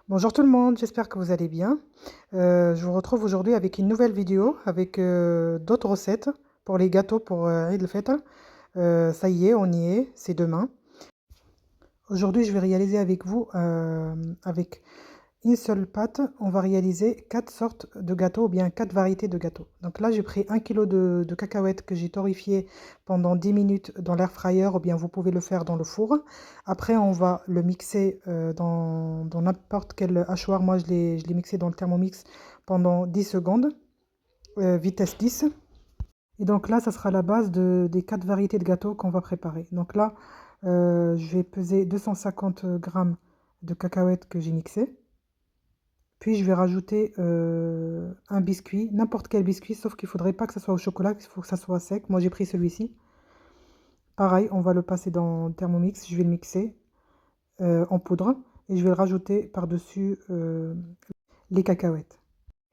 Bonjour tout le monde, j'espère que vous allez bien. Je vous retrouve aujourd'hui avec une nouvelle vidéo avec d'autres recettes pour les gâteaux pour Eid el-Fitr. Ça y est, on y est, c'est demain. Aujourd'hui, je vais réaliser avec vous, avec une seule pâte, on va réaliser 4 sortes de gâteaux ou bien 4 variétés de gâteaux. Donc là, j'ai pris 1 kg de cacahuètes que j'ai torréfiées pendant 10 minutes dans l'air fryer ou bien vous pouvez le faire dans le four. Après, on va le mixer dans n'importe quel hachoir. Moi, je l'ai mixé dans le Thermomix pendant 10 secondes, vitesse 10. Et donc là, ça sera la base des 4 variétés de gâteaux qu'on va préparer. Donc là, je vais peser 250 grammes de cacahuètes que j'ai mixées. Puis je vais rajouter un biscuit, n'importe quel biscuit, sauf qu'il ne faudrait pas que ça soit au chocolat, il faut que ça soit sec. Moi j'ai pris celui-ci. Pareil, on va le passer dans le Thermomix, je vais le mixer en poudre et je vais le rajouter par-dessus les cacahuètes.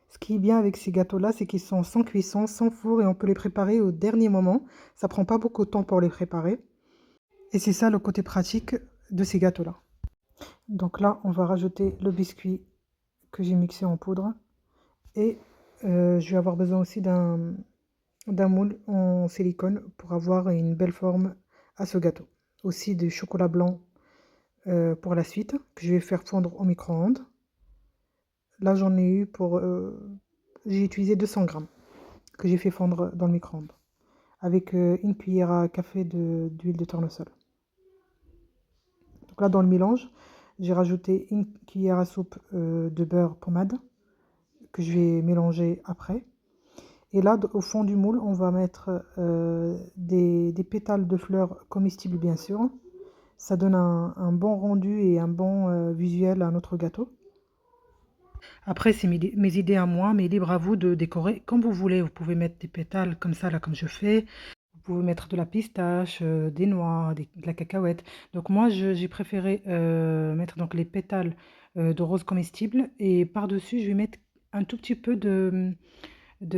Ce qui est bien avec ces gâteaux-là, c'est qu'ils sont sans cuisson, sans four et on peut les préparer au dernier moment. Ça prend pas beaucoup de temps pour les préparer. Et c'est ça le côté pratique de ces gâteaux-là. Donc là, on va rajouter le biscuit que j'ai mixé en poudre. Et je vais avoir besoin aussi d'un moule en silicone pour avoir une belle forme à ce gâteau. Aussi du chocolat blanc pour la suite, que je vais faire fondre au micro-ondes. Là, j'en ai eu pour... j'ai utilisé 200 grammes que j'ai fait fondre dans le micro-ondes. Avec une cuillère à café d'huile de tournesol. Donc là, dans le mélange, j'ai rajouté une cuillère à soupe de beurre pommade que je vais mélanger après. Et là, au fond du moule, on va mettre des pétales de fleurs comestibles, bien sûr. Ça donne un bon rendu et un bon visuel à notre gâteau. Après, c'est mes idées à moi, mais libre à vous de décorer comme vous voulez. Vous pouvez mettre des pétales comme ça, là, comme je fais. Vous pouvez mettre de la pistache, des noix, de la cacahuète. Donc moi, j'ai préféré mettre donc les pétales de rose comestible. Et par-dessus, je vais mettre un tout petit peu de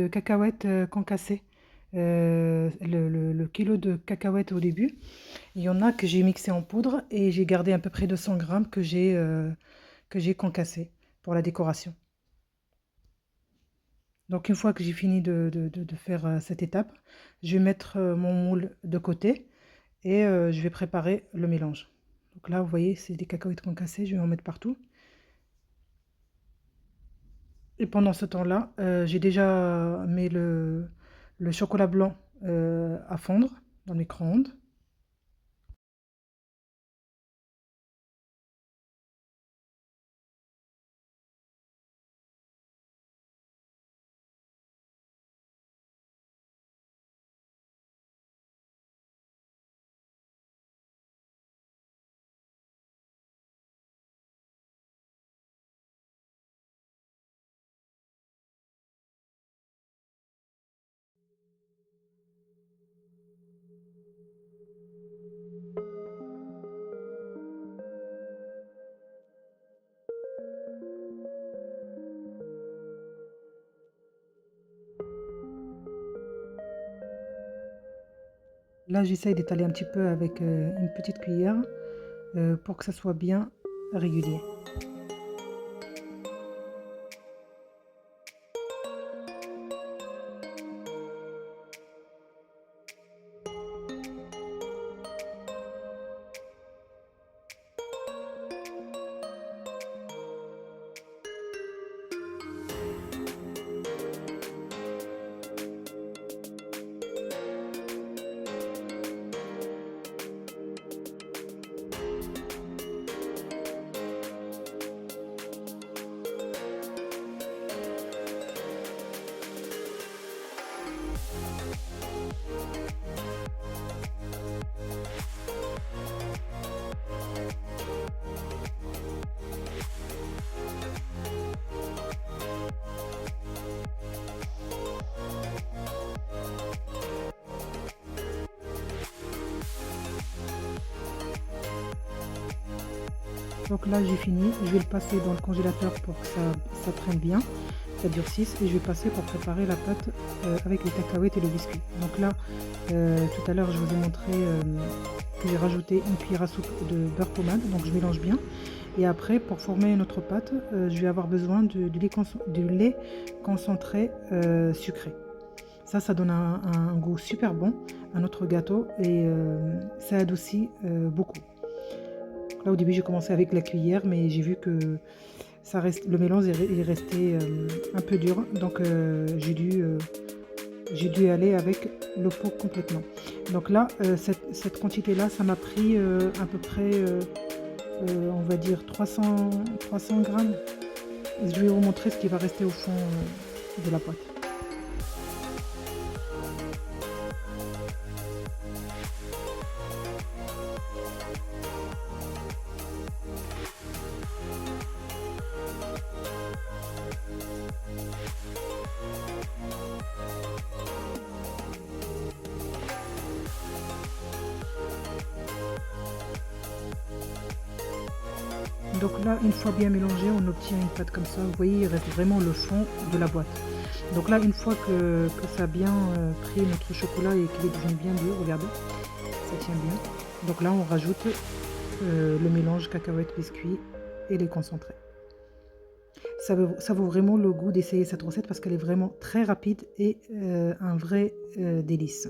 cacahuètes concassées. Le kilo de cacahuètes au début. Il y en a que j'ai mixé en poudre et j'ai gardé à peu près 200 grammes que j'ai concassé pour la décoration. Donc une fois que j'ai fini de faire cette étape, je vais mettre mon moule de côté et je vais préparer le mélange. Donc là, vous voyez, c'est des cacahuètes concassées, je vais en mettre partout. Et pendant ce temps-là, j'ai déjà mis le chocolat blanc à fondre dans le micro-ondes. Là, j'essaye d'étaler un petit peu avec une petite cuillère pour que ça soit bien régulier. Donc là, j'ai fini. Je vais le passer dans le congélateur pour que ça prenne bien, ça durcisse. Et je vais passer pour préparer la pâte avec les cacahuètes et le biscuit. Donc là, tout à l'heure, je vous ai montré que j'ai rajouté une cuillère à soupe de beurre pommade. Donc je mélange bien. Et après, pour former notre pâte, je vais avoir besoin de lait concentré sucré. Ça donne un goût super bon à notre gâteau et ça adoucit beaucoup. Là, au début, j'ai commencé avec la cuillère, mais j'ai vu que le mélange est resté un peu dur, donc j'ai dû aller avec le pot complètement. Donc là, cette quantité-là, ça m'a pris à peu près, on va dire 300 grammes. Je vais vous montrer ce qui va rester au fond de la pâte. Donc là, une fois bien mélangé, on obtient une pâte comme ça. Vous voyez, il reste vraiment le fond de la boîte. Donc là, une fois que ça a bien pris notre chocolat et qu'il est devenu bien dur, regardez, ça tient bien. Donc là, on rajoute le mélange cacahuètes, biscuits et les concentrés. Ça vaut vraiment le goût d'essayer cette recette parce qu'elle est vraiment très rapide et un vrai délice.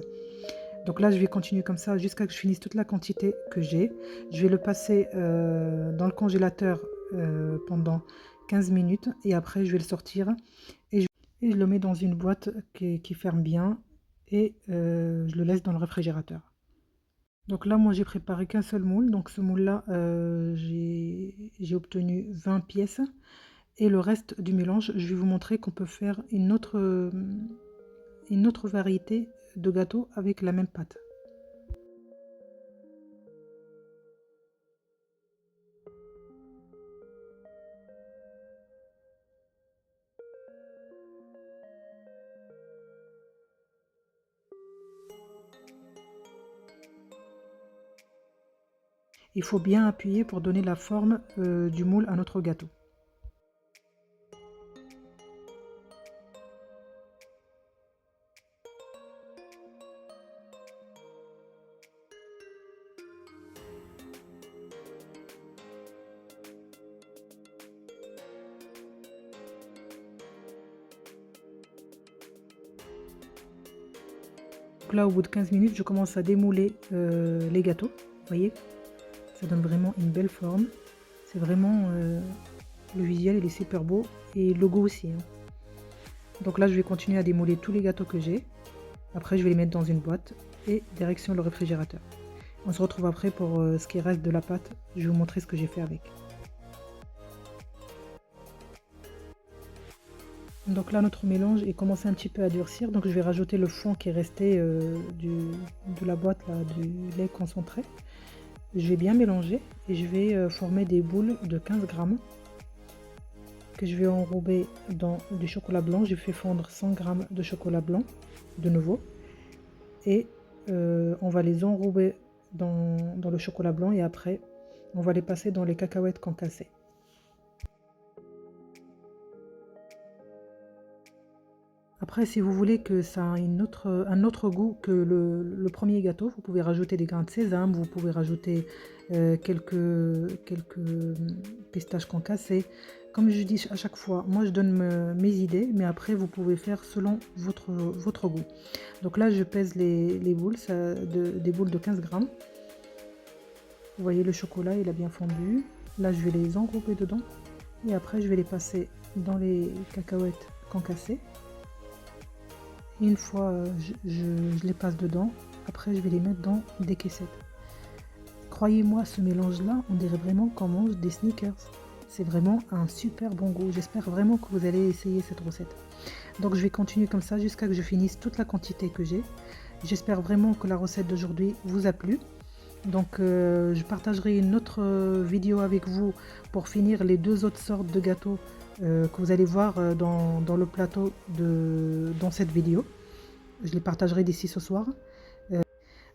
Donc là, je vais continuer comme ça jusqu'à ce que je finisse toute la quantité que j'ai. Je vais le passer dans le congélateur pendant 15 minutes et après, je vais le sortir et je le mets dans une boîte qui ferme bien et je le laisse dans le réfrigérateur. Donc là, moi, j'ai préparé qu'un seul moule. Donc ce moule-là, j'ai obtenu 20 pièces. Et le reste du mélange, je vais vous montrer qu'on peut faire une autre variété de gâteaux avec la même pâte. Il faut bien appuyer pour donner la forme du moule à notre gâteau. Donc là, au bout de 15 minutes, je commence à démouler les gâteaux. Vous voyez, ça donne vraiment une belle forme. C'est vraiment... le visuel, il est super beau. Et le goût aussi. Hein. Donc là, je vais continuer à démouler tous les gâteaux que j'ai. Après, je vais les mettre dans une boîte et direction le réfrigérateur. On se retrouve après pour ce qui reste de la pâte. Je vais vous montrer ce que j'ai fait avec. Donc là, notre mélange est commencé un petit peu à durcir. Donc je vais rajouter le fond qui est resté de la boîte là, du lait concentré. Je vais bien mélanger et je vais former des boules de 15 grammes que je vais enrober dans du chocolat blanc. J'ai fait fondre 100 grammes de chocolat blanc de nouveau. Et on va les enrober dans le chocolat blanc et après on va les passer dans les cacahuètes concassées. Après, si vous voulez que ça ait un autre goût que le premier gâteau, vous pouvez rajouter des grains de sésame, vous pouvez rajouter quelques pistaches concassées. Comme je dis à chaque fois, moi je donne mes idées, mais après vous pouvez faire selon votre goût. Donc là, je pèse les boules, des boules de 15 grammes. Vous voyez, le chocolat, il a bien fondu. Là, je vais les engrouper dedans. Et après, je vais les passer dans les cacahuètes concassées. Une fois je les passe dedans, après je vais les mettre dans des caissettes. Croyez-moi, ce mélange-là, on dirait vraiment qu'on mange des Snickers. C'est vraiment un super bon goût. J'espère vraiment que vous allez essayer cette recette. Donc je vais continuer comme ça jusqu'à ce que je finisse toute la quantité que j'ai. J'espère vraiment que la recette d'aujourd'hui vous a plu. Donc je partagerai une autre vidéo avec vous pour finir les deux autres sortes de gâteaux que vous allez voir dans le plateau dans cette vidéo. Je les partagerai d'ici ce soir.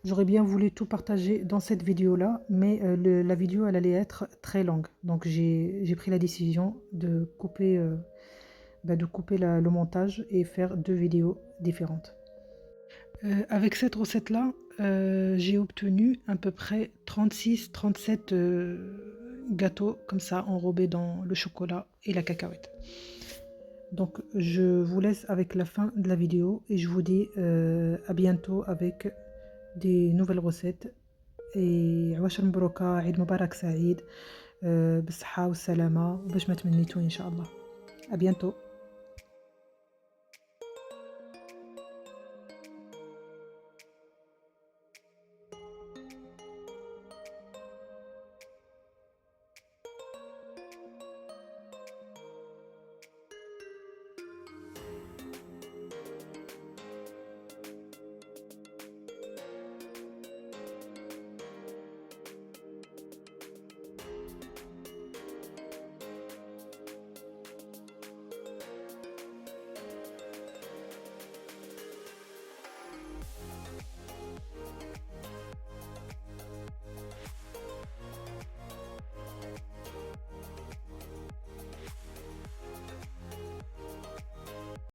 J'aurais bien voulu tout partager dans cette vidéo là, mais la vidéo elle allait être très longue. Donc j'ai pris la décision de couper, le montage et faire deux vidéos différentes. Avec cette recette là, j'ai obtenu à peu près 36-37 gâteau comme ça enrobé dans le chocolat et la cacahuète. Donc je vous laisse avec la fin de la vidéo et je vous dis à bientôt avec des nouvelles recettes. et عواشر مبروكة عيد مبارك سعيد بالصحة والسلامة وباش ما تمنيتو إن شاء الله. à bientôt.